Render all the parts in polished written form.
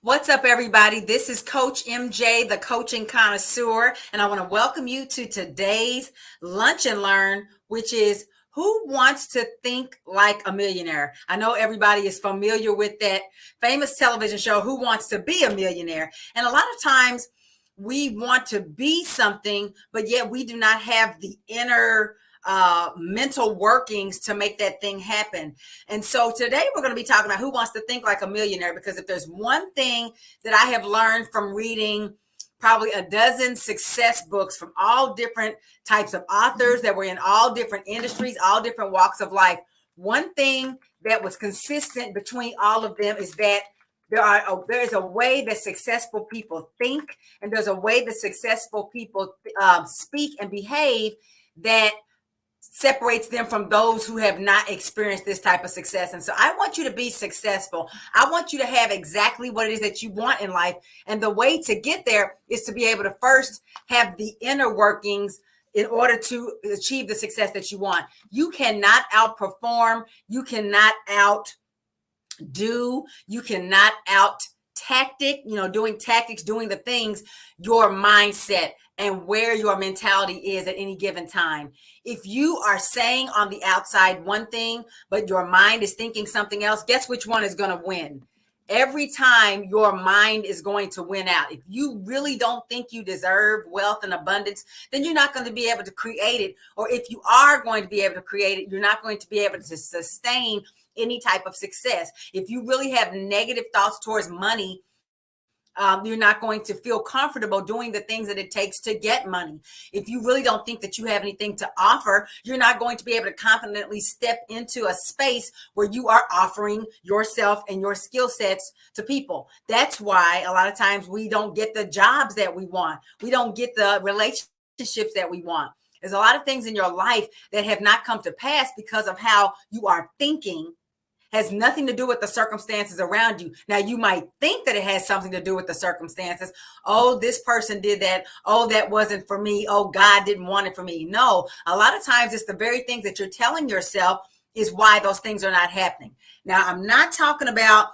What's up, everybody? This is Coach MJ, the coaching connoisseur, and I want to welcome you to today's Lunch and Learn, which is who wants to think like a millionaire? I know everybody is familiar with that famous television show, Who Wants to Be a Millionaire? And a lot of times we want to be something, but yet we do not have the inner mental workings to make that thing happen. And so today we're going to be talking about who wants to think like a millionaire, because if there's one thing that I have learned from reading probably a dozen success books from all different types of authors that were in all different industries, all different walks of life, one thing that was consistent between all of them is that there's a way that successful people think, and there's a way that successful people speak and behave that separates them from those who have not experienced this type of success. And so I want you to be successful. I want you to have exactly what it is that you want in life. And the way to get there is to be able to first have the inner workings in order to achieve the success that you want. You cannot outperform. You cannot outdo. You cannot out tactic, doing tactics, doing the things, your mindset and where your mentality is at any given time. If you are saying on the outside one thing, but your mind is thinking something else, guess which one is going to win? Every time your mind is going to win out. If you really don't think you deserve wealth and abundance, then you're not going to be able to create it. Or if you are going to be able to create it, you're not going to be able to sustain any type of success. If you really have negative thoughts towards money, you're not going to feel comfortable doing the things that it takes to get money. If you really don't think that you have anything to offer, you're not going to be able to confidently step into a space where you are offering yourself and your skill sets to people. That's why a lot of times we don't get the jobs that we want. We don't get the relationships that we want. There's a lot of things in your life that have not come to pass because of how you are thinking. Has nothing to do with the circumstances around you. Now, you might think that it has something to do with the circumstances. Oh, this person did that. Oh, that wasn't for me. Oh, God didn't want it for me. No, a lot of times it's the very things that you're telling yourself is why those things are not happening. Now, I'm not talking about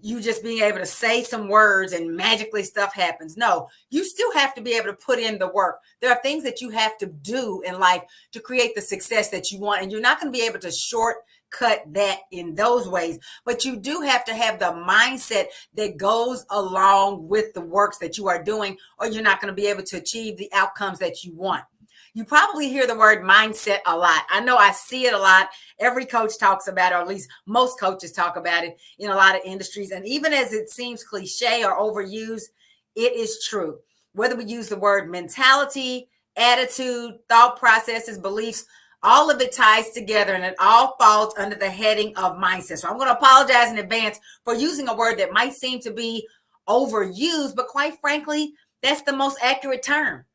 you just being able to say some words and magically stuff happens. No, you still have to be able to put in the work. There are things that you have to do in life to create the success that you want. And you're not going to be able to shortcut that in those ways, but you do have to have the mindset that goes along with the works that you are doing, or you're not going to be able to achieve the outcomes that you want. You probably hear the word mindset a lot. I know I see it a lot. Every coach talks about it, or at least most coaches talk about it in a lot of industries. And even as it seems cliche or overused, it is true. Whether we use the word mentality, attitude, thought processes, beliefs, all of it ties together, and it all falls under the heading of mindset. So I'm going to apologize in advance for using a word that might seem to be overused, but quite frankly, that's the most accurate term.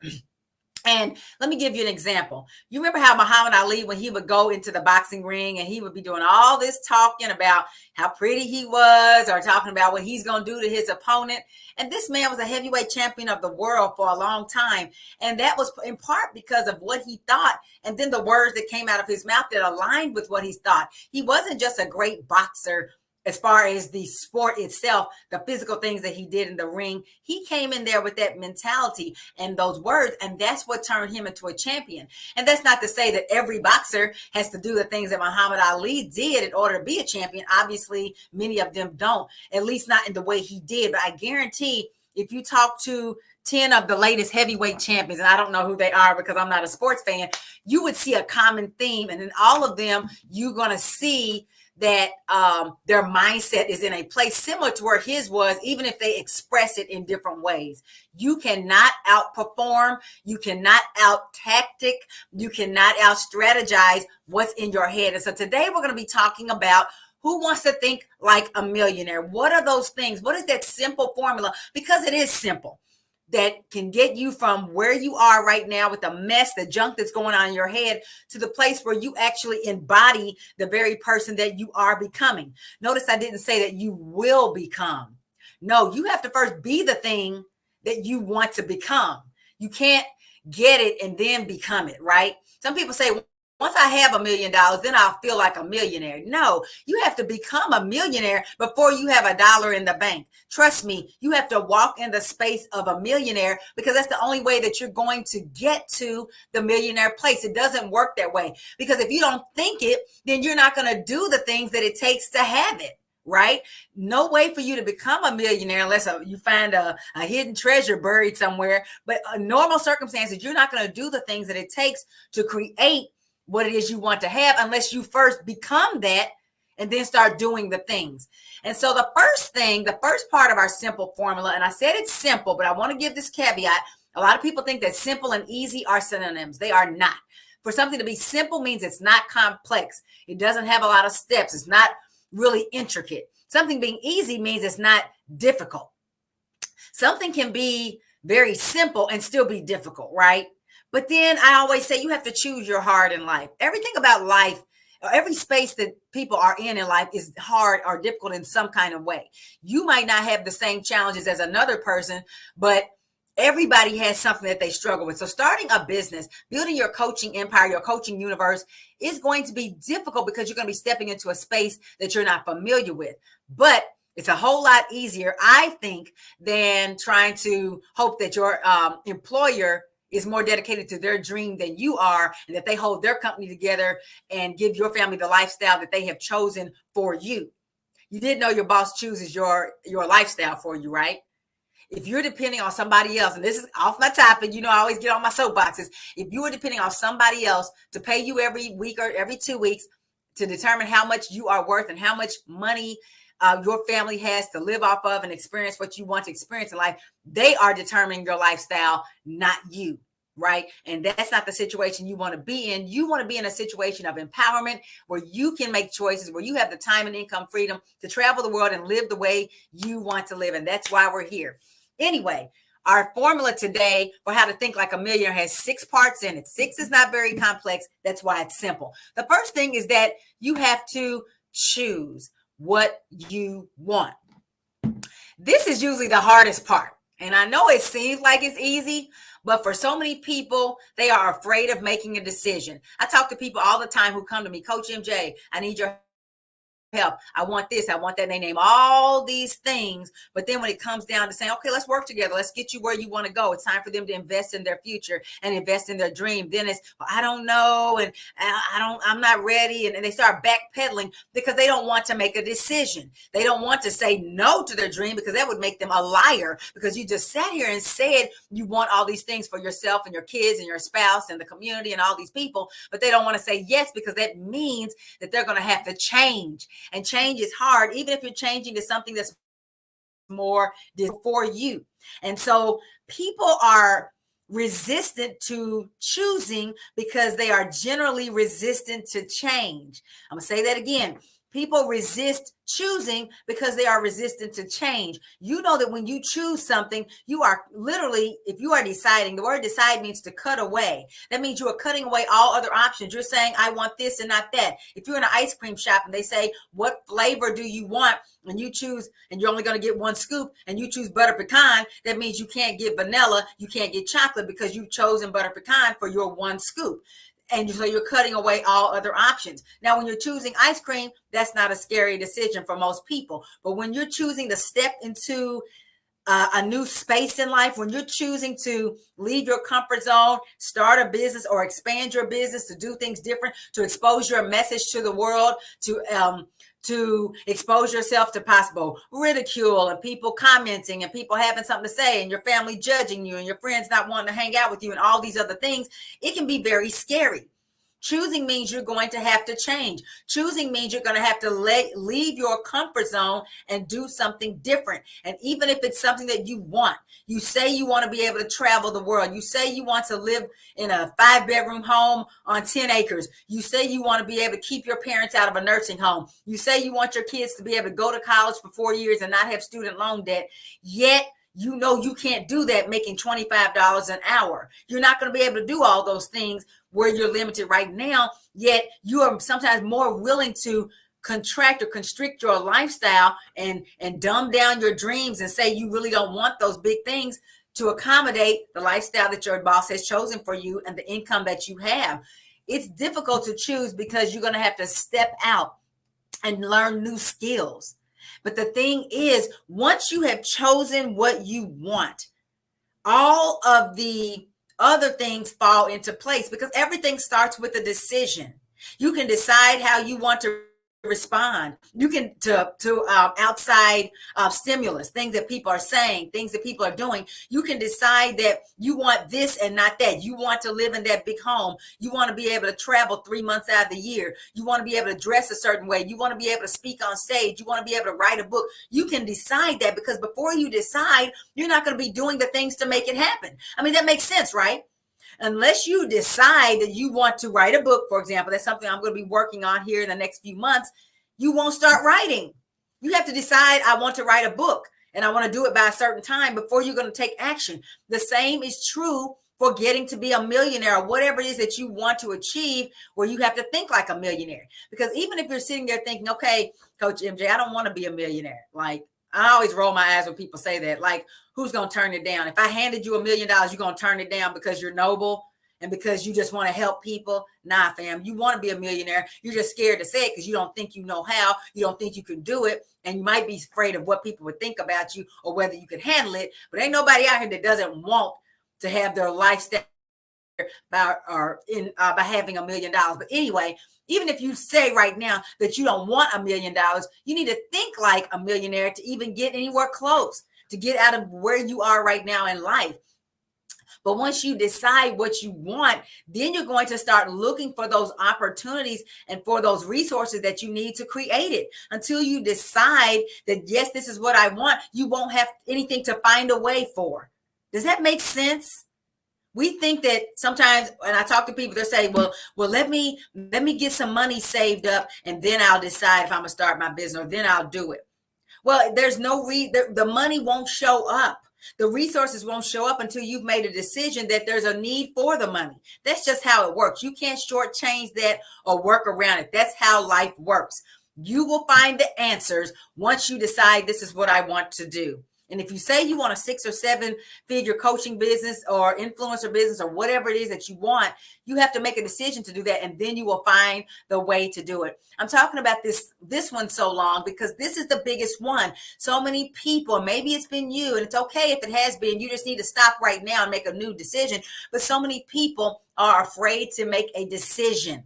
And let me give you an example. You remember how Muhammad Ali, when he would go into the boxing ring and he would be doing all this talking about how pretty he was, or talking about what he's going to do to his opponent. And this man was a heavyweight champion of the world for a long time. And that was in part because of what he thought. And then the words that came out of his mouth that aligned with what he thought. He wasn't just a great boxer as far as the sport itself, the physical things that he did in the ring. He came in there with that mentality and those words, and that's what turned him into a champion. And that's not to say that every boxer has to do the things that Muhammad Ali did in order to be a champion. Obviously, many of them don't, at least not in the way he did. But I guarantee if you talk to 10 of the latest heavyweight champions, and I don't know who they are because I'm not a sports fan, you would see a common theme. And in all of them, you're going to see that their mindset is in a place similar to where his was, even if they express it in different ways. You cannot outperform. You cannot out tactic. You cannot out strategize what's in your head. And so today we're going to be talking about who wants to think like a millionaire. What are those things? What is that simple formula? Because it is simple. That can get you from where you are right now with the mess, the junk that's going on in your head, to the place where you actually embody the very person that you are becoming. Notice I didn't say that you will become. No, you have to first be the thing that you want to become. You can't get it and then become it, right? Some people say, once I have $1 million, then I'll feel like a millionaire. No, you have to become a millionaire before you have $1 in the bank. Trust me, you have to walk in the space of a millionaire, because that's the only way that you're going to get to the millionaire place. It doesn't work that way, because if you don't think it, then you're not going to do the things that it takes to have it. Right? No way for you to become a millionaire unless you find a hidden treasure buried somewhere. But in normal circumstances, you're not going to do the things that it takes to create what it is you want to have unless you first become that and then start doing the things. And so the first part of our simple formula, and I said it's simple, but I want to give this caveat. A lot of people think that simple and easy are synonyms. They are not. For something to be simple means it's not complex. It doesn't have a lot of steps. It's not really intricate. Something being easy means it's not difficult. Something can be very simple and still be difficult, right? But then I always say you have to choose your hard in life. Everything about life, every space that people are in life is hard or difficult in some kind of way. You might not have the same challenges as another person, but everybody has something that they struggle with. So starting a business, building your coaching empire, your coaching universe is going to be difficult because you're going to be stepping into a space that you're not familiar with. But it's a whole lot easier, I think, than trying to hope that your employer is more dedicated to their dream than you are, and that they hold their company together and give your family the lifestyle that they have chosen for you. You did know your boss chooses your lifestyle for you, right? If you're depending on somebody else, and this is off my topic, I always get on my soapboxes. If you are depending on somebody else to pay you every week or every 2 weeks to determine how much you are worth and how much money your family has to live off of and experience what you want to experience in life, they are determining your lifestyle, not you, right? And that's not the situation you want to be in. You want to be in a situation of empowerment where you can make choices, where you have the time and income freedom to travel the world and live the way you want to live. And that's why we're here. Anyway, our formula today for how to think like a millionaire has 6 parts in it. 6 is not very complex. That's why it's simple. The first thing is that you have to choose what you want. This is usually the hardest part. And I know it seems like it's easy, but for so many people, they are afraid of making a decision. I talk to people all the time who come to me, Coach MJ, I need your help. I want this, I want that. And they name all these things. But then when it comes down to saying, okay, let's work together. Let's get you where you want to go. It's time for them to invest in their future and invest in their dream. Then it's, well, I don't know. And I'm not ready. And they start backpedaling because they don't want to make a decision. They don't want to say no to their dream because that would make them a liar, because you just sat here and said you want all these things for yourself and your kids and your spouse and the community and all these people, but they don't want to say yes because that means that they're going to have to change. And change is hard, even if you're changing to something that's more for you. And so people are resistant to choosing because they are generally resistant to change. I'm going to say that again. People resist choosing because they are resistant to change. You know that when you choose something, you are literally, if you are deciding, the word decide means to cut away. That means you are cutting away all other options. You're saying, I want this and not that. If you're in an ice cream shop and they say, what flavor do you want? And you choose, and you're only going to get 1 scoop, and you choose butter pecan, that means you can't get vanilla, you can't get chocolate because you've chosen butter pecan for your 1 scoop. And so you're cutting away all other options. Now, when you're choosing ice cream, that's not a scary decision for most people. But when you're choosing to step into a new space in life, when you're choosing to leave your comfort zone, start a business or expand your business, to do things different, to expose your message to the world, to expose yourself to possible ridicule and people commenting and people having something to say and your family judging you and your friends not wanting to hang out with you and all these other things, it can be very scary. Choosing means you're going to have to change. Choosing means you're going to have to leave your comfort zone and do something different. And even if it's something that you want, you say you want to be able to travel the world. You say you want to live in a 5-bedroom home on 10 acres. You say you want to be able to keep your parents out of a nursing home. You say you want your kids to be able to go to college for 4 years and not have student loan debt. Yet, you know you can't do that making $25 an hour. You're not going to be able to do all those things where you're limited right now, yet you are sometimes more willing to contract or constrict your lifestyle and dumb down your dreams and say you really don't want those big things to accommodate the lifestyle that your boss has chosen for you and the income that you have. It's difficult to choose because you're going to have to step out and learn new skills. But the thing is, once you have chosen what you want, all of the other things fall into place because everything starts with a decision. You can decide how you want to respond. You can to outside stimulus, things that people are saying, things that people are doing. You can decide that you want this and not that. You want to live in that big home. You want to be able to travel 3 months out of the year. You want to be able to dress a certain way. You want to be able to speak on stage. You want to be able to write a book. You can decide that, because before you decide, you're not going to be doing the things to make it happen. I mean, that makes sense, right? Unless you decide that you want to write a book, for example, that's something I'm going to be working on here in the next few months, you won't start writing. You have to decide, I want to write a book and I want to do it by a certain time before you're going to take action. The same is true for getting to be a millionaire, or whatever it is that you want to achieve, where you have to think like a millionaire. Because even if you're sitting there thinking, okay, Coach MJ, I don't want to be a millionaire. Like, I always roll my eyes when people say that. Like, who's going to turn it down? If I handed you $1 million, you're going to turn it down because you're noble and because you just want to help people? Nah, fam. You want to be a millionaire. You're just scared to say it because you don't think you know how. You don't think you can do it. And you might be afraid of what people would think about you or whether you could handle it. But ain't nobody out here that doesn't want to have their lifestyle by having $1 million. But anyway, even if you say right now that you don't want $1 million, you need to think like a millionaire to even get anywhere close, to get out of where you are right now in life. But once you decide what you want, then you're going to start looking for those opportunities and for those resources that you need to create it. Until you decide that, yes, this is what I want, you won't have anything to find a way for. Does that make sense? We think that sometimes when I talk to people, they say, well, let me get some money saved up and then I'll decide if I'm going to start my business, or then I'll do it. Well, there's no the money won't show up. The resources won't show up until you've made a decision that there's a need for the money. That's just how it works. You can't shortchange that or work around it. That's how life works. You will find the answers once you decide this is what I want to do. And if you say you want a 6 or 7 figure coaching business or influencer business or whatever it is that you want, you have to make a decision to do that. And then you will find the way to do it. I'm talking about this one so long because this is the biggest one. So many people, maybe it's been you, and it's okay if it has been, you just need to stop right now and make a new decision. But so many people are afraid to make a decision.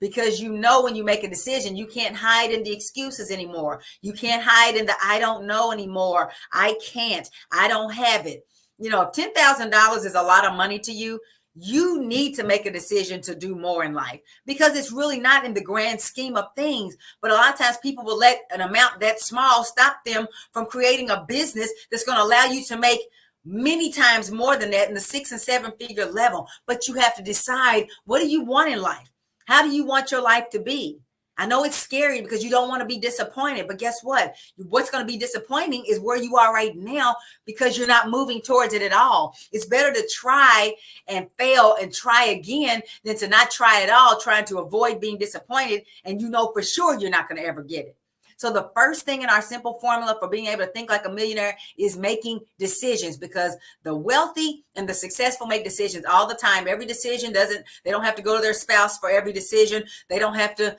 Because when you make a decision, you can't hide in the excuses anymore. You can't hide in the I don't know anymore. I can't. I don't have it. If $10,000 is a lot of money to you, you need to make a decision to do more in life, because it's really not in the grand scheme of things. But a lot of times people will let an amount that small stop them from creating a business that's going to allow you to make many times more than that in the 6 and 7 figure level. But you have to decide, what do you want in life? How do you want your life to be? I know it's scary because you don't want to be disappointed, but guess what? What's going to be disappointing is where you are right now, because you're not moving towards it at all. It's better to try and fail and try again than to not try at all, trying to avoid being disappointed, and you know for sure you're not going to ever get it. So the first thing in our simple formula for being able to think like a millionaire is making decisions, because the wealthy and the successful make decisions all the time. Every decision they don't have to go to their spouse for every decision. They don't have to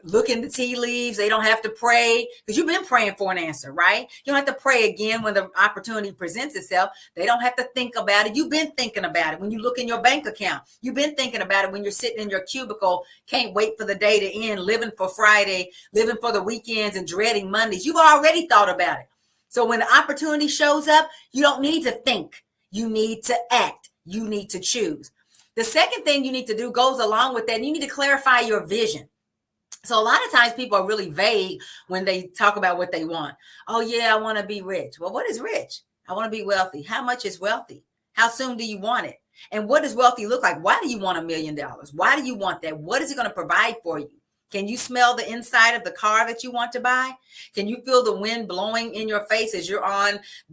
look in the tea leaves. They don't have to pray, because you've been praying for an answer, right? You don't have to pray again when the opportunity presents itself. They don't have to think about it. You've been thinking about it when you look in your bank account. You've been thinking about it when you're sitting in your cubicle, can't wait for the day to end, living for Friday, living for the weekends and dreading Mondays. You've already thought about it. So when the opportunity shows up, you don't need to think. You need to act. You need to choose. The second thing you need to do goes along with that. You need to clarify your vision. So a lot of times people are really vague when they talk about what they want. Oh, yeah, I want to be rich. Well, what is rich? I want to be wealthy. How much is wealthy? How soon do you want it? And what does wealthy look like? Why do you want $1 million? Why do you want that? What is it going to provide for you? Can you smell the inside of the car that you want to buy? Can you feel the wind blowing in your face as you're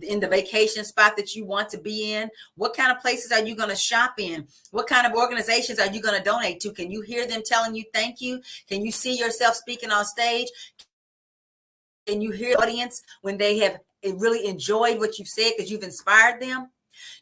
in the vacation spot that you want to be in? What kind of places are you going to shop in? What kind of organizations are you going to donate to? Can you hear them telling you thank you? Can you see yourself speaking on stage? Can you hear the audience when they have really enjoyed what you've said because you've inspired them?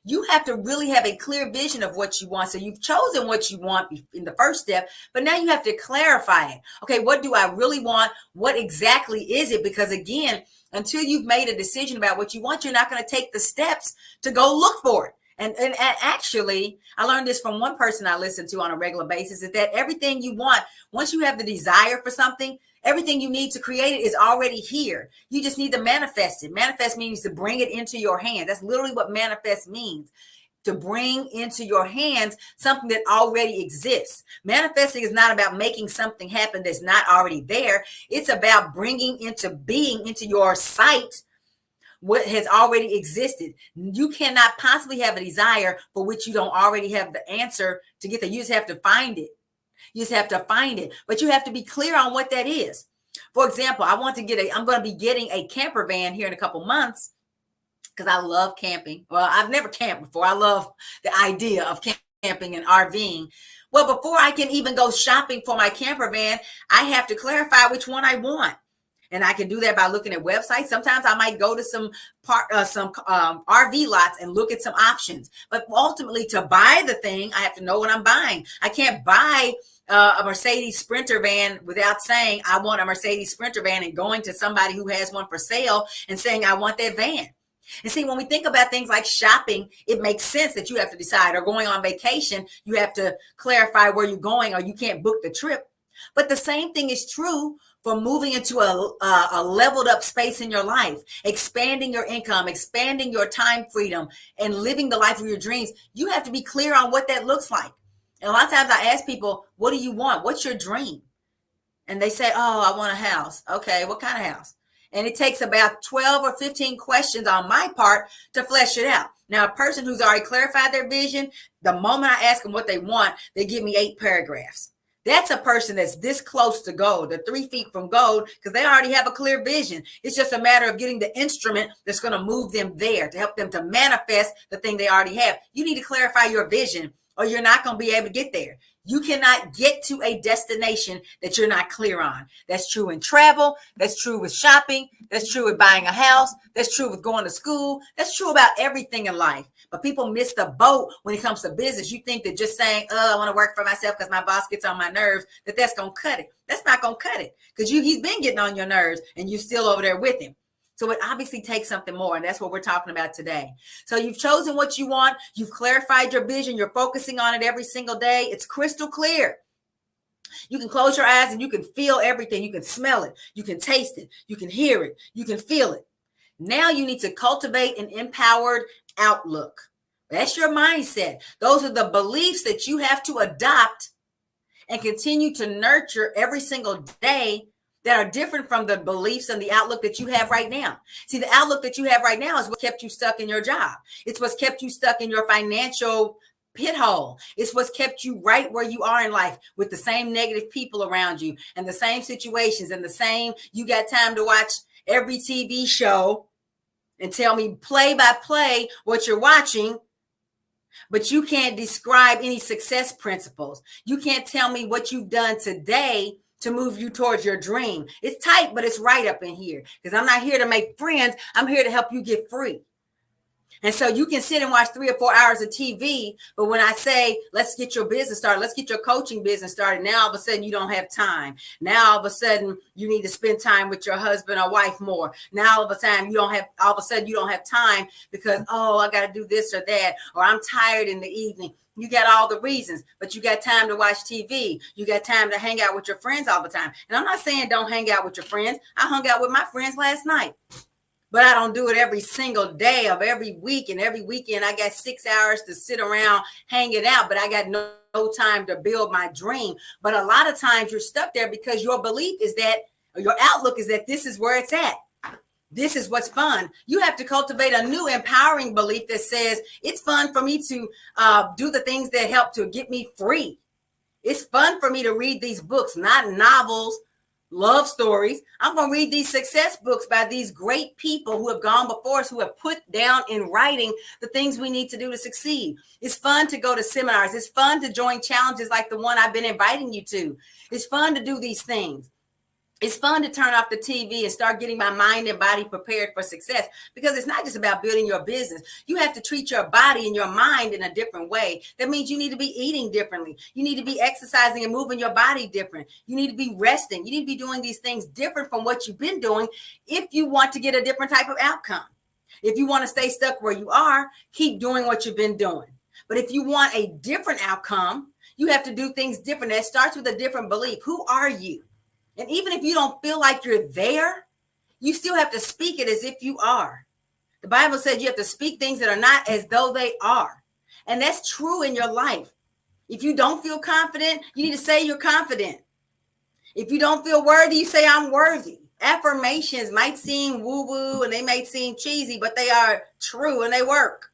You have to really have a clear vision of what you want. So you've chosen what you want in the first step, but now you have to clarify it. Okay, what do I really want? What exactly is it? Because again, until you've made a decision about what you want, you're not going to take the steps to go look for it. And actually, I learned this from one person I listen to on a regular basis, is that everything you want, once you have the desire for something, everything you need to create it is already here. You just need to manifest it. Manifest means to bring it into your hands. That's literally what manifest means. To bring into your hands something that already exists. Manifesting is not about making something happen that's not already there. It's about bringing into being, into your sight, what has already existed. You cannot possibly have a desire for which you don't already have the answer to get there. You just have to find it. You just have to find it, but you have to be clear on what that is. For example, I'm going to be getting a camper van here in a couple months because I love camping. Well, I've never camped before. I love the idea of camping and RVing. Well, before I can even go shopping for my camper van, I have to clarify which one I want. And I can do that by looking at websites. Sometimes I might go to some RV lots and look at some options. But ultimately, to buy the thing, I have to know what I'm buying. I can't buy a Mercedes Sprinter van without saying I want a Mercedes Sprinter van and going to somebody who has one for sale and saying I want that van. And see, when we think about things like shopping, it makes sense that you have to decide, or going on vacation, you have to clarify where you're going, or you can't book the trip. But the same thing is true for moving into a leveled up space in your life, expanding your income, expanding your time freedom, and living the life of your dreams. You have to be clear on what that looks like. And a lot of times I ask people, what do you want? What's your dream? And they say, oh, I want a house. Okay, what kind of house? And it takes about 12 or 15 questions on my part to flesh it out. Now, a person who's already clarified their vision, the moment I ask them what they want, they give me 8 paragraphs. That's a person that's this close to gold. They're 3 feet from gold because they already have a clear vision. It's just a matter of getting the instrument that's going to move them there to help them to manifest the thing they already have. You need to clarify your vision, or you're not going to be able to get there. You cannot get to a destination that you're not clear on. That's true in travel. That's true with shopping. That's true with buying a house. That's true with going to school. That's true about everything in life. But people miss the boat when it comes to business. You think that just saying, oh, I want to work for myself because my boss gets on my nerves, that's going to cut it. That's not going to cut it, because he's been getting on your nerves and you're still over there with him. So it obviously takes something more, and that's what we're talking about today. So you've chosen what you want. You've clarified your vision. You're focusing on it every single day. It's crystal clear. You can close your eyes and you can feel everything. You can smell it. You can taste it. You can hear it. You can feel it. Now you need to cultivate an empowered outlook. That's your mindset. Those are the beliefs that you have to adopt and continue to nurture every single day, that are different from the beliefs and the outlook that you have right now. See, the outlook that you have right now is what kept you stuck in your job. It's what's kept you stuck in your financial pit hole. It's what's kept you right where you are in life, with the same negative people around you and the same situations and the same, you got time to watch every TV show and tell me play by play what you're watching, but you can't describe any success principles. You can't tell me what you've done today to move you towards your dream. It's tight, but it's right up in here, because I'm not here to make friends. I'm here to help you get free. And so you can sit and watch 3 or 4 hours of TV, but when I say, let's get your business started, let's get your coaching business started, now all of a sudden you don't have time. Now all of a sudden you need to spend time with your husband or wife more. Now all of a sudden you don't have time because, oh, I got to do this or that, or I'm tired in the evening. You got all the reasons, but you got time to watch TV. You got time to hang out with your friends all the time. And I'm not saying don't hang out with your friends. I hung out with my friends last night, but I don't do it every single day of every week. And every weekend I got 6 hours to sit around hanging out, but I got no time to build my dream. But a lot of times you're stuck there because your belief is that, or your outlook is that this is where it's at. This is what's fun. You have to cultivate a new empowering belief that says it's fun for me to do the things that help to get me free. It's fun for me to read these books, not novels, love stories. I'm going to read these success books by these great people who have gone before us, who have put down in writing the things we need to do to succeed. It's fun to go to seminars. It's fun to join challenges like the one I've been inviting you to. It's fun to do these things. It's fun to turn off the TV and start getting my mind and body prepared for success, because it's not just about building your business. You have to treat your body and your mind in a different way. That means you need to be eating differently. You need to be exercising and moving your body different. You need to be resting. You need to be doing these things different from what you've been doing if you want to get a different type of outcome. If you want to stay stuck where you are, keep doing what you've been doing. But if you want a different outcome, you have to do things different. That starts with a different belief. Who are you? And even if you don't feel like you're there, you still have to speak it as if you are. The Bible says you have to speak things that are not as though they are. And that's true in your life. If you don't feel confident, you need to say you're confident. If you don't feel worthy, you say I'm worthy. Affirmations might seem woo-woo and they may seem cheesy, but they are true and they work.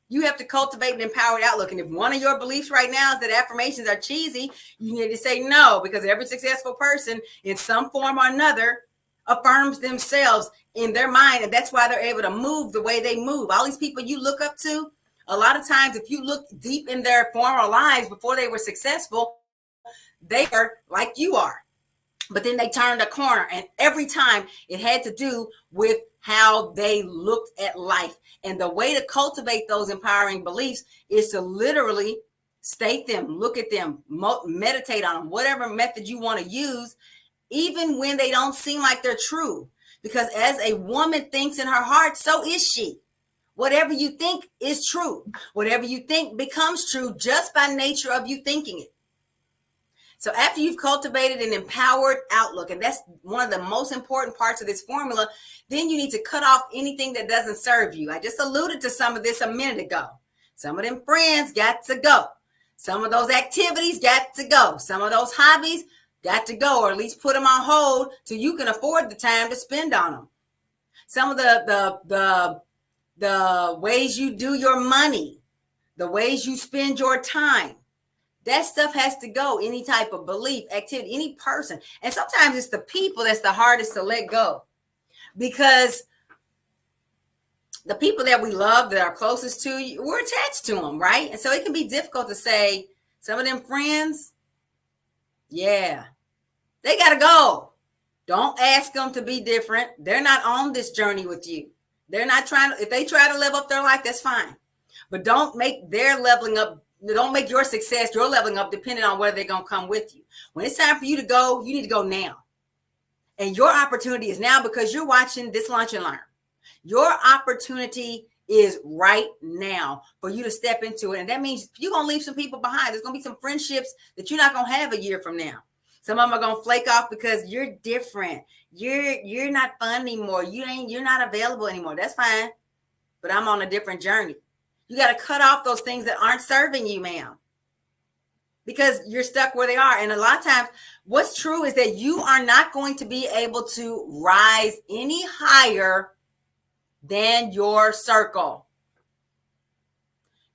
You have to cultivate an empowered outlook. And if one of your beliefs right now is that affirmations are cheesy, you need to say no, because every successful person in some form or another affirms themselves in their mind. And that's why they're able to move the way they move. All these people you look up to, a lot of times, if you look deep in their former lives before they were successful, they are like you are. But then they turned a corner, and every time it had to do with how they looked at life. And the way to cultivate those empowering beliefs is to literally state them, look at them, meditate on them, whatever method you want to use, even when they don't seem like they're true. Because as a woman thinks in her heart, so is she. Whatever you think is true. Whatever you think becomes true just by nature of you thinking it. So after you've cultivated an empowered outlook, and that's one of the most important parts of this formula, then you need to cut off anything that doesn't serve you. I just alluded to some of this a minute ago. Some of them friends got to go. Some of those activities got to go. Some of those hobbies got to go, or at least put them on hold till you can afford the time to spend on them. Some of the ways you do your money, the ways you spend your time, that stuff has to go. Any type of belief, activity, any person. And sometimes it's the people that's the hardest to let go, because the people that we love, that are closest to you, we're attached to them, right? And so it can be difficult to say, some of them friends, yeah, they got to go. Don't ask them to be different. They're not on this journey with you. They're not trying to, if they try to live up their life, that's fine. But don't make their leveling up, don't make your success, your leveling up, dependent on whether they're going to come with you. When it's time for you to go, you need to go now. And your opportunity is now, because you're watching this Lunch and Learn. Your opportunity is right now for you to step into it. And that means you're going to leave some people behind. There's going to be some friendships that you're not going to have a year from now. Some of them are going to flake off because you're different. You're not fun anymore. You're not available anymore. That's fine. But I'm on a different journey. You got to cut off those things that aren't serving you, ma'am, because you're stuck where they are. And a lot of times what's true is that you are not going to be able to rise any higher than your circle.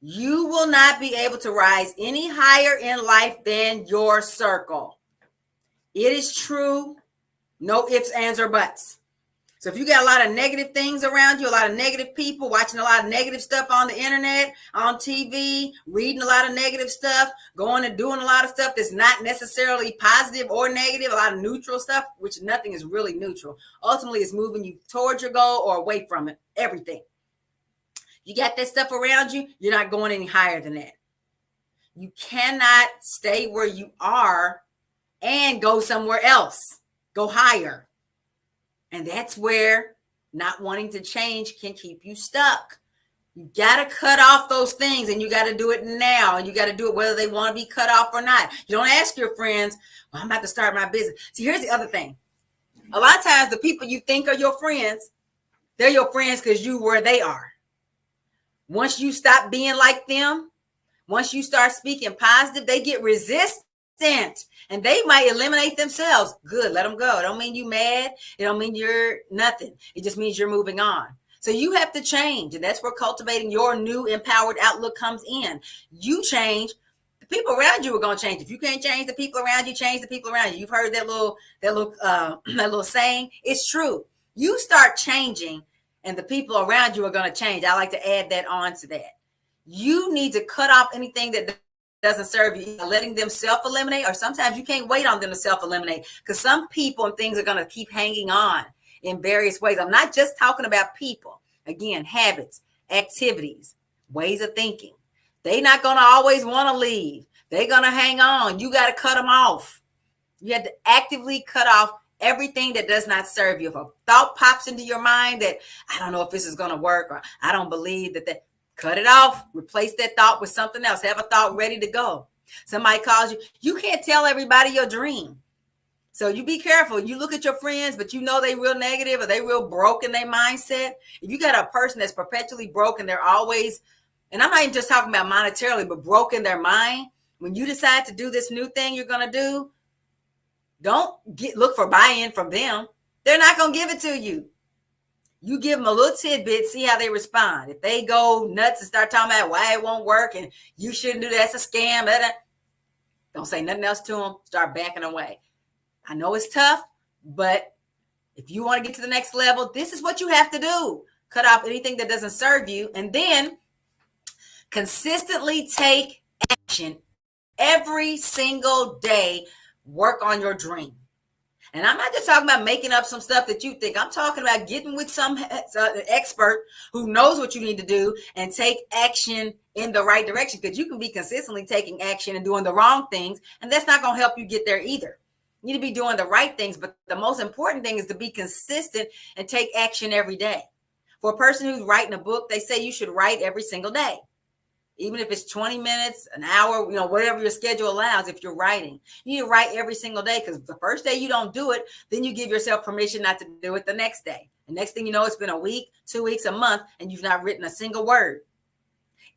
You will not be able to rise any higher in life than your circle. It is true. No ifs, ands, or buts. So if you got a lot of negative things around you, a lot of negative people, watching a lot of negative stuff on the internet, on TV, reading a lot of negative stuff, going and doing a lot of stuff that's not necessarily positive or negative, a lot of neutral stuff, which nothing is really neutral. Ultimately, it's moving you towards your goal or away from it, everything. You got that stuff around you, you're not going any higher than that. You cannot stay where you are and go somewhere else, go higher. And that's where not wanting to change can keep you stuck. You got to cut off those things, and you got to do it now. And you got to do it whether they want to be cut off or not. You don't ask your friends, well, I'm about to start my business. See, here's the other thing. A lot of times the people you think are your friends, they're your friends because you where they are. Once you stop being like them, once you start speaking positive, they get resistant. And they might eliminate themselves. Good, let them go. It don't mean you mad. It don't mean you're nothing. It just means you're moving on. So you have to change. And that's where cultivating your new empowered outlook comes in. You change, the people around you are going to change. If you can't change the people around you, change the people around you. You've heard that little saying. It's true. You start changing and the people around you are going to change. I like to add that on to that. You need to cut off anything that doesn't serve you, letting them self-eliminate, or sometimes you can't wait on them to self-eliminate, because some people and things are going to keep hanging on in various ways. I'm not just talking about people. Again, habits, activities, ways of thinking. They're not going to always want to leave. They're going to hang on. You got to cut them off. You have to actively cut off everything that does not serve you. If a thought pops into your mind that I don't know if this is going to work, or I don't believe that, cut it off. Replace that thought with something else. Have a thought ready to go. Somebody calls you. You can't tell everybody your dream. So you be careful. You look at your friends, but you know they real negative or they real broke in their mindset. If you got a person that's perpetually broken, they're always, and I'm not even just talking about monetarily, but broke in their mind. When you decide to do this new thing you're going to do, don't look for buy-in from them. They're not going to give it to you. You give them a little tidbit, see how they respond. If they go nuts and start talking about why it won't work and you shouldn't do that, it's a scam, don't say nothing else to them. Start backing away. I know it's tough, but if you want to get to the next level, this is what you have to do. Cut off anything that doesn't serve you, and then consistently take action every single day. Work on your dream. And I'm not just talking about making up some stuff that you think. I'm talking about getting with some expert who knows what you need to do and take action in the right direction, because you can be consistently taking action and doing the wrong things, and that's not going to help you get there either. You need to be doing the right things, but the most important thing is to be consistent and take action every day. For a person who's writing a book, they say you should write every single day. Even if it's 20 minutes, an hour, whatever your schedule allows, if you're writing, you need to write every single day, because the first day you don't do it, then you give yourself permission not to do it the next day. The next thing you know, it's been a week, 2 weeks, a month, and you've not written a single word.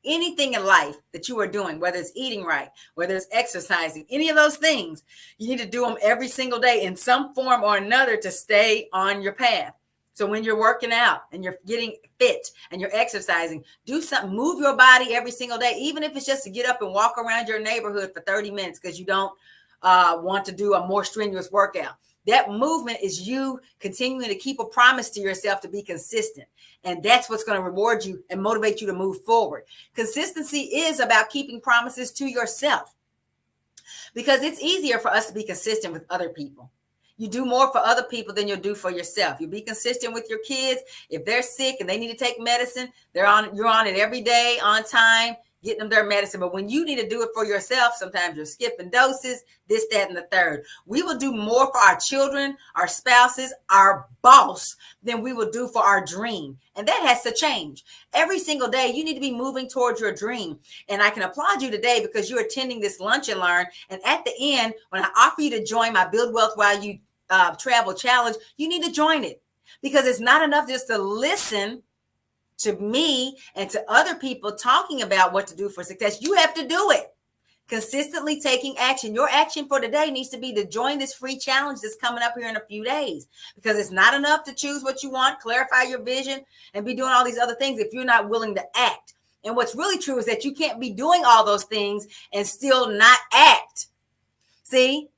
Anything in life that you are doing, whether it's eating right, whether it's exercising, any of those things, you need to do them every single day in some form or another to stay on your path. So when you're working out and you're getting fit and you're exercising, do something, move your body every single day, even if it's just to get up and walk around your neighborhood for 30 minutes because you don't want to do a more strenuous workout. That movement is you continuing to keep a promise to yourself to be consistent. And that's what's going to reward you and motivate you to move forward. Consistency is about keeping promises to yourself, because it's easier for us to be consistent with other people. You do more for other people than you'll do for yourself. You be consistent with your kids. If they're sick and they need to take medicine, you're on it every day, on time, getting them their medicine. But when you need to do it for yourself, sometimes you're skipping doses, this, that, and the third. We will do more for our children, our spouses, our boss than we will do for our dream. And that has to change. Every single day, you need to be moving towards your dream. And I can applaud you today because you're attending this Lunch and Learn. And at the end, when I offer you to join my Build Wealth While You Travel Challenge, you need to join it, because it's not enough just to listen to me and to other people talking about what to do for success. You have to do it. Consistently taking action. Your action for today needs to be to join this free challenge that's coming up here in a few days, because it's not enough to choose what you want, clarify your vision, and be doing all these other things if you're not willing to act. And what's really true is that you can't be doing all those things and still not act. See,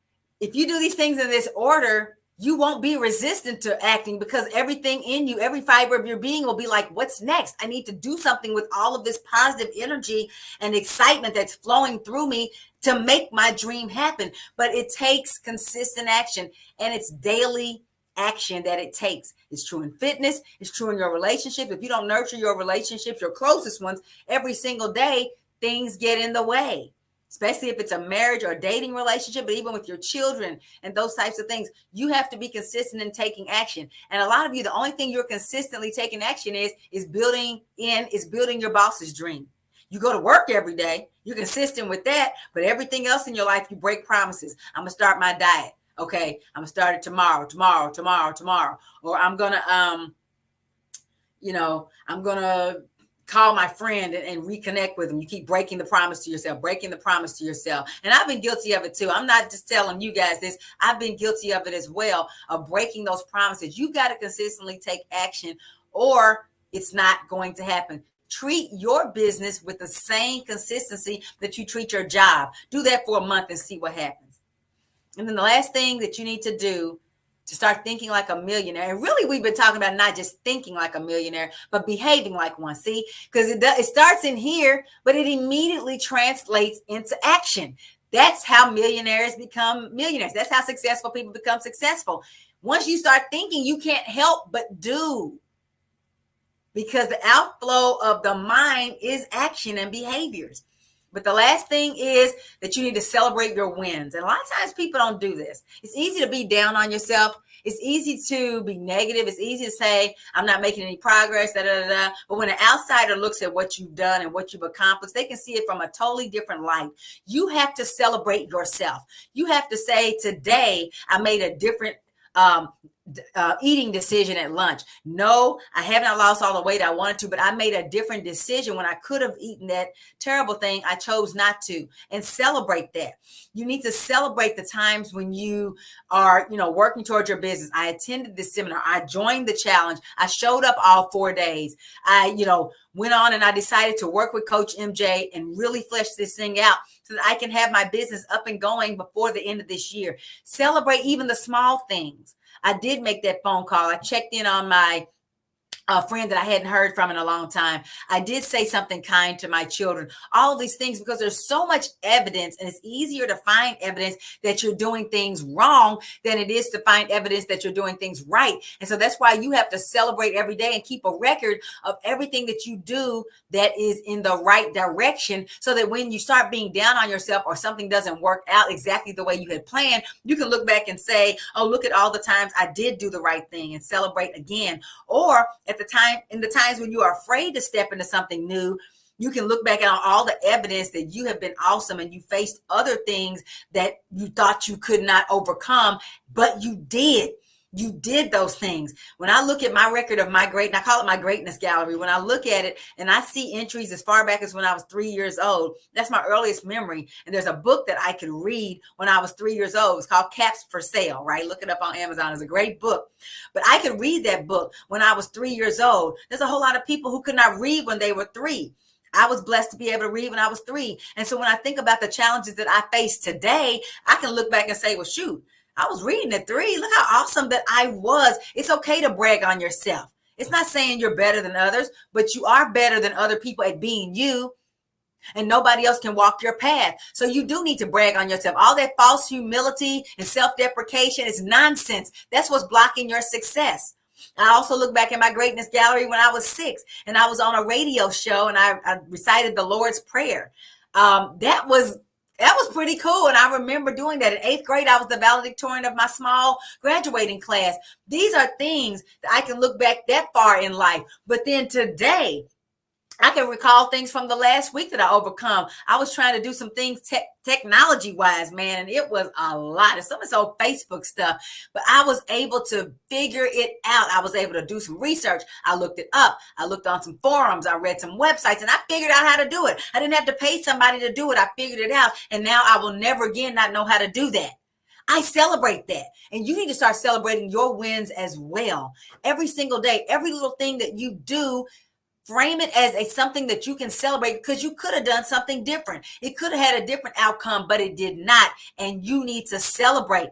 if you do these things in this order, you won't be resistant to acting, because everything in you, every fiber of your being will be like, what's next? I need to do something with all of this positive energy and excitement that's flowing through me to make my dream happen. But it takes consistent action, and it's daily action that it takes. It's true in fitness. It's true in your relationship. If you don't nurture your relationships, your closest ones, every single day, things get in the way. Especially if it's a marriage or a dating relationship, but even with your children and those types of things, you have to be consistent in taking action. And a lot of you, the only thing you're consistently taking action is building your boss's dream. You go to work every day, you're consistent with that, but everything else in your life, you break promises. I'm going to start my diet. Okay, I'm going to start it tomorrow. Or I'm going to call my friend and reconnect with them. You keep breaking the promise to yourself. And I've been guilty of it too. I'm not just telling you guys this. I've been guilty of it as well, of breaking those promises. You got to consistently take action, or it's not going to happen. Treat your business with the same consistency that you treat your job. Do that for a month and see what happens. And then the last thing that you need to do to start thinking like a millionaire. And really, we've been talking about not just thinking like a millionaire, but behaving like one. See, because it starts in here, but it immediately translates into action. That's how millionaires become millionaires. That's how successful people become successful. Once you start thinking, you can't help but do, because the outflow of the mind is action and behaviors. But the last thing is that you need to celebrate your wins. And a lot of times people don't do this. It's easy to be down on yourself. It's easy to be negative. It's easy to say, I'm not making any progress, da, da, da, da. But when an outsider looks at what you've done and what you've accomplished, they can see it from a totally different light. You have to celebrate yourself. You have to say, today, I made a different eating decision at lunch. No, I haven't lost all the weight I wanted to, but I made a different decision. When I could have eaten that terrible thing, I chose not to. And celebrate that. You need to celebrate the times when you are, working towards your business. I attended this seminar. I joined the challenge. I showed up all 4 days. I, went on and I decided to work with Coach MJ and really flesh this thing out so that I can have my business up and going before the end of this year. Celebrate even the small things. I did make that phone call. I checked in on my friend that I hadn't heard from in a long time. I did say something kind to my children. All of these things, because there's so much evidence, and it's easier to find evidence that you're doing things wrong than it is to find evidence that you're doing things right. And so that's why you have to celebrate every day and keep a record of everything that you do that is in the right direction, so that when you start being down on yourself or something doesn't work out exactly the way you had planned, you can look back and say, oh, look at all the times I did do the right thing, and celebrate again. Or in the times when you are afraid to step into something new, you can look back on all the evidence that you have been awesome and you faced other things that you thought you could not overcome, but you did. You did those things. When I look at my record of my great, and I call it my greatness gallery, when I look at it and I see entries as far back as when I was 3 years old, that's my earliest memory. And there's a book that I could read when I was 3 years old. It's called Caps for Sale, right? Look it up on Amazon. It's a great book. But I could read that book when I was 3 years old. There's a whole lot of people who could not read when they were 3. I was blessed to be able to read when I was 3. And so when I think about the challenges that I face today, I can look back and say, well, shoot, I was reading at 3. Look how awesome that I was. It's okay to brag on yourself. It's not saying you're better than others, but you are better than other people at being you. And nobody else can walk your path. So you do need to brag on yourself. All that false humility and self-deprecation is nonsense. That's what's blocking your success. I also look back at my greatness gallery when I was 6 and I was on a radio show and I recited the Lord's Prayer. That was pretty cool. And I remember doing that in 8th grade. I was the valedictorian of my small graduating class. These are things that I can look back that far in life. But then today, I can recall things from the last week that I overcome. I was trying to do some things technology-wise, man, and it was a lot. It's some of this old Facebook stuff, but I was able to figure it out. I was able to do some research. I looked it up. I looked on some forums. I read some websites, and I figured out how to do it. I didn't have to pay somebody to do it. I figured it out, and now I will never again not know how to do that. I celebrate that. And you need to start celebrating your wins as well. Every single day, every little thing that you do, frame it as something that you can celebrate, because you could have done something different. It could have had a different outcome, but it did not. And you need to celebrate.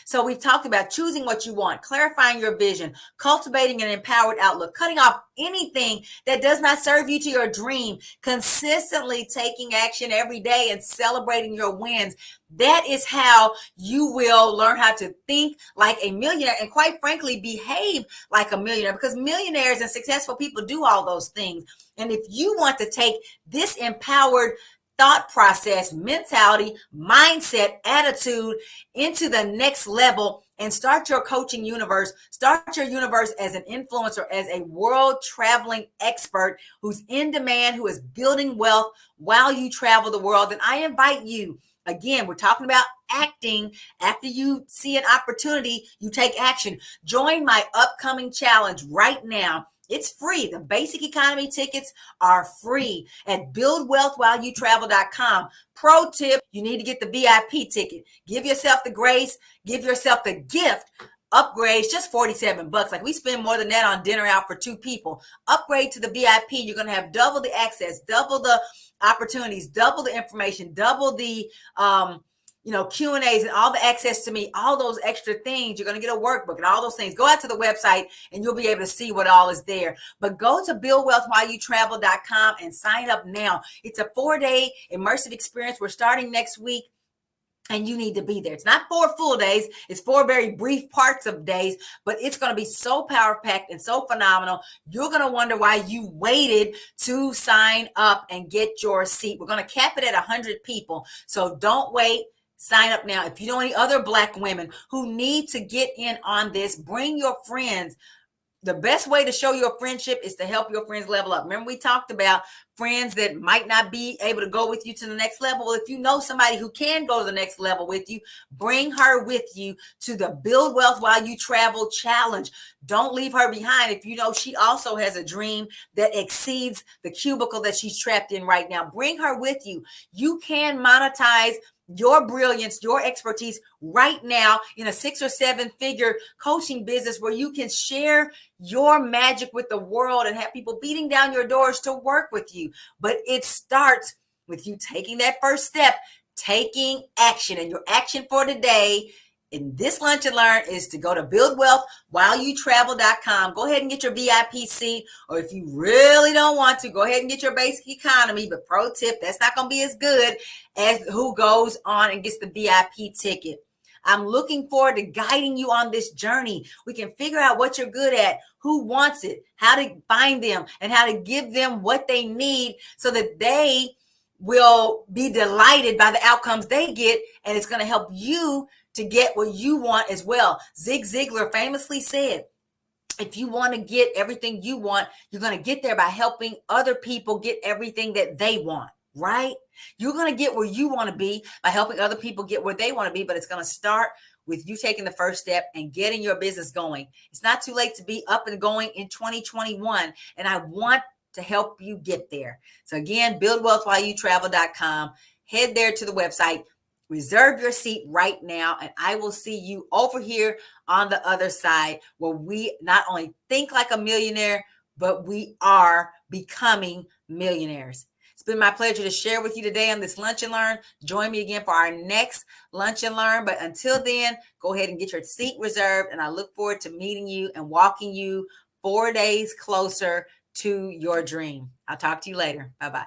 So we've talked about choosing what you want, clarifying your vision, cultivating an empowered outlook, cutting off anything that does not serve you to your dream, consistently taking action every day and celebrating your wins. That is how you will learn how to think like a millionaire and, quite frankly, behave like a millionaire, because millionaires and successful people do all those things. And if you want to take this empowered thought process, mentality, mindset, attitude into the next level and start your coaching universe, start your universe as an influencer, as a world traveling expert who's in demand, who is building wealth while you travel the world, then I invite you. Again, we're talking about acting. After you see an opportunity, you take action. Join my upcoming challenge right now. It's free. The basic economy tickets are free at buildwealthwhileyoutravel.com. Pro tip, you need to get the VIP ticket. Give yourself the grace, give yourself the gift. Upgrades, just $47. Like, we spend more than that on dinner out for 2 people. Upgrade to the VIP. You're going to have double the access, double the opportunities, double the information, double the Q&As and all the access to me, all those extra things. You're going to get a workbook and all those things. Go out to the website and you'll be able to see what all is there. But go to buildwealthwhileyoutravel.com and sign up now. It's a 4-day immersive experience. We're starting next week. And you need to be there. It's not 4 full days. It's 4 very brief parts of days, but it's going to be so power-packed and so phenomenal. You're going to wonder why you waited to sign up and get your seat. We're going to cap it at 100 people. So don't wait. Sign up now. If you know any other Black women who need to get in on this, bring your friends. The best way to show your friendship is to help your friends level up. Remember, we talked about friends that might not be able to go with you to the next level. Well, if you know somebody who can go to the next level with you, bring her with you to the Build Wealth While You Travel Challenge. Don't leave her behind. If you know she also has a dream that exceeds the cubicle that she's trapped in right now, bring her with you. You can monetize your brilliance, your expertise right now in a 6 or 7 figure coaching business where you can share your magic with the world and have people beating down your doors to work with you. But it starts with you taking that first step, taking action. And your action for today in this Lunch and Learn is to go to buildwealthwhileyoutravel.com. Go ahead and get your VIP seat, or if you really don't want to, go ahead and get your basic economy. But pro tip, that's not going to be as good as who goes on and gets the VIP ticket. I'm looking forward to guiding you on this journey. We can figure out what you're good at, who wants it, how to find them, and how to give them what they need so that they will be delighted by the outcomes they get, and it's going to help you to get what you want as well. Zig Ziglar famously said, if you want to get everything you want, you're going to get there by helping other people get everything that they want, right? You're going to get where you want to be by helping other people get where they want to be, but it's going to start with you taking the first step and getting your business going. It's not too late to be up and going in 2021, and I want to help you get there. So again, buildwealthwhileyoutravel.com. Head there to the website. Reserve your seat right now, and I will see you over here on the other side where we not only think like a millionaire, but we are becoming millionaires. It's been my pleasure to share with you today on this Lunch and Learn. Join me again for our next Lunch and Learn. But until then, go ahead and get your seat reserved, and I look forward to meeting you and walking you 4 days closer to your dream. I'll talk to you later. Bye-bye.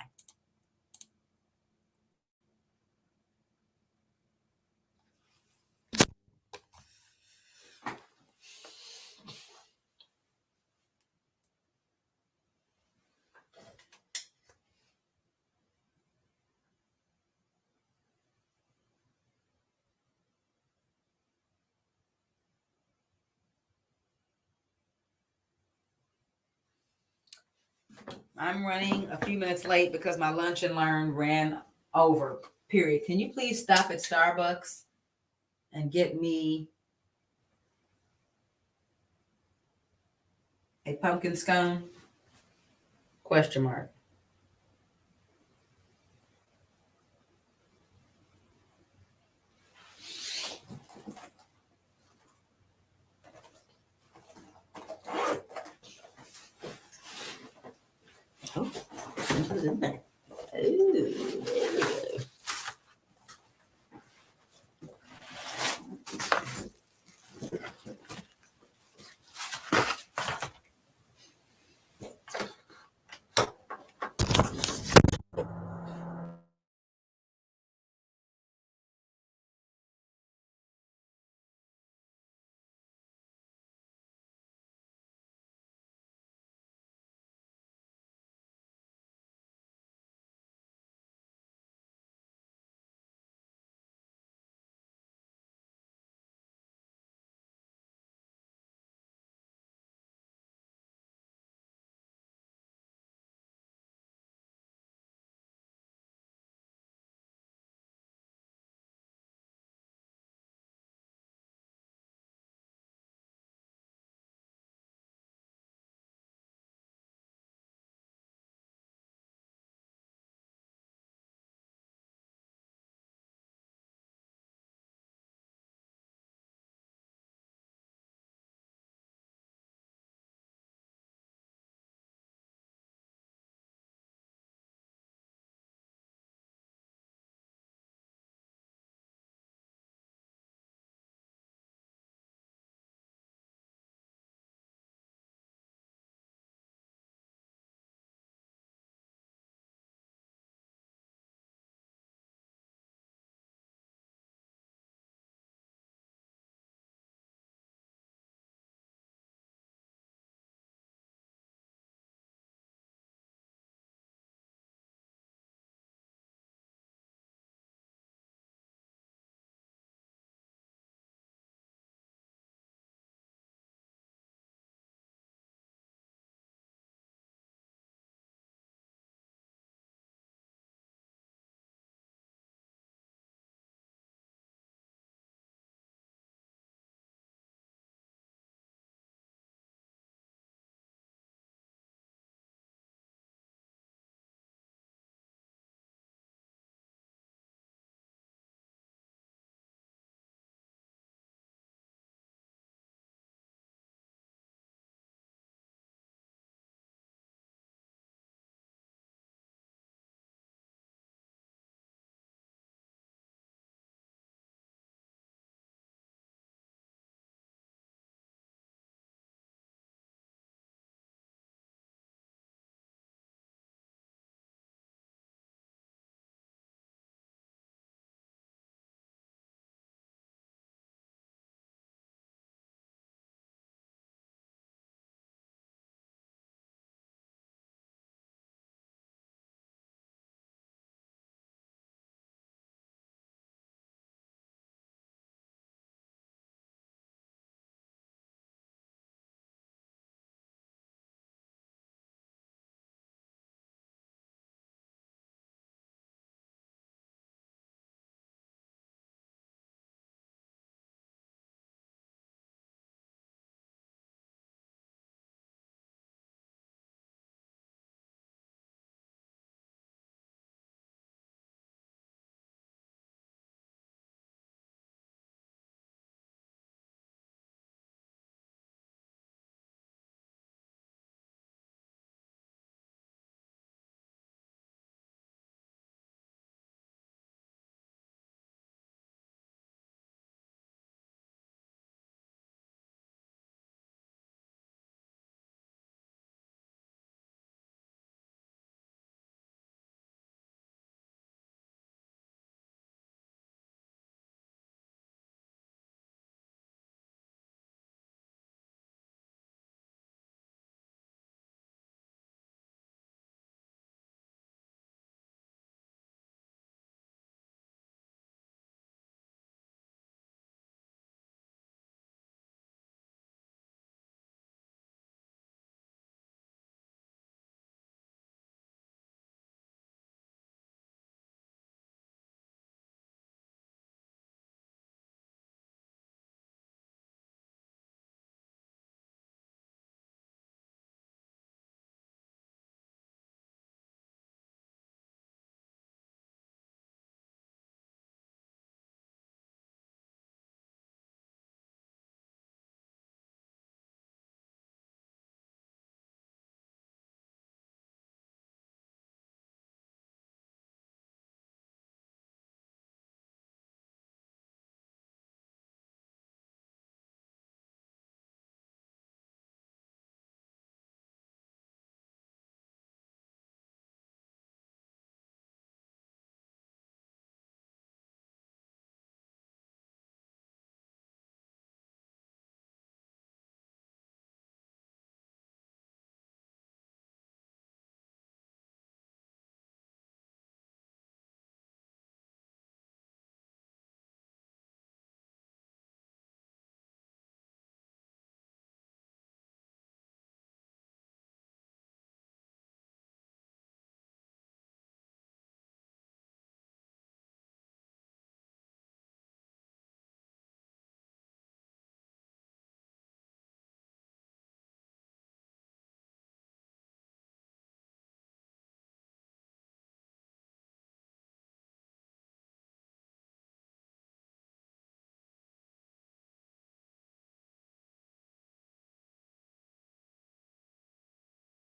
I'm running a few minutes late because my Lunch and Learn ran over, period. Can you please stop at Starbucks and get me a pumpkin scone? Question mark. Oh, something's in there. Ooh.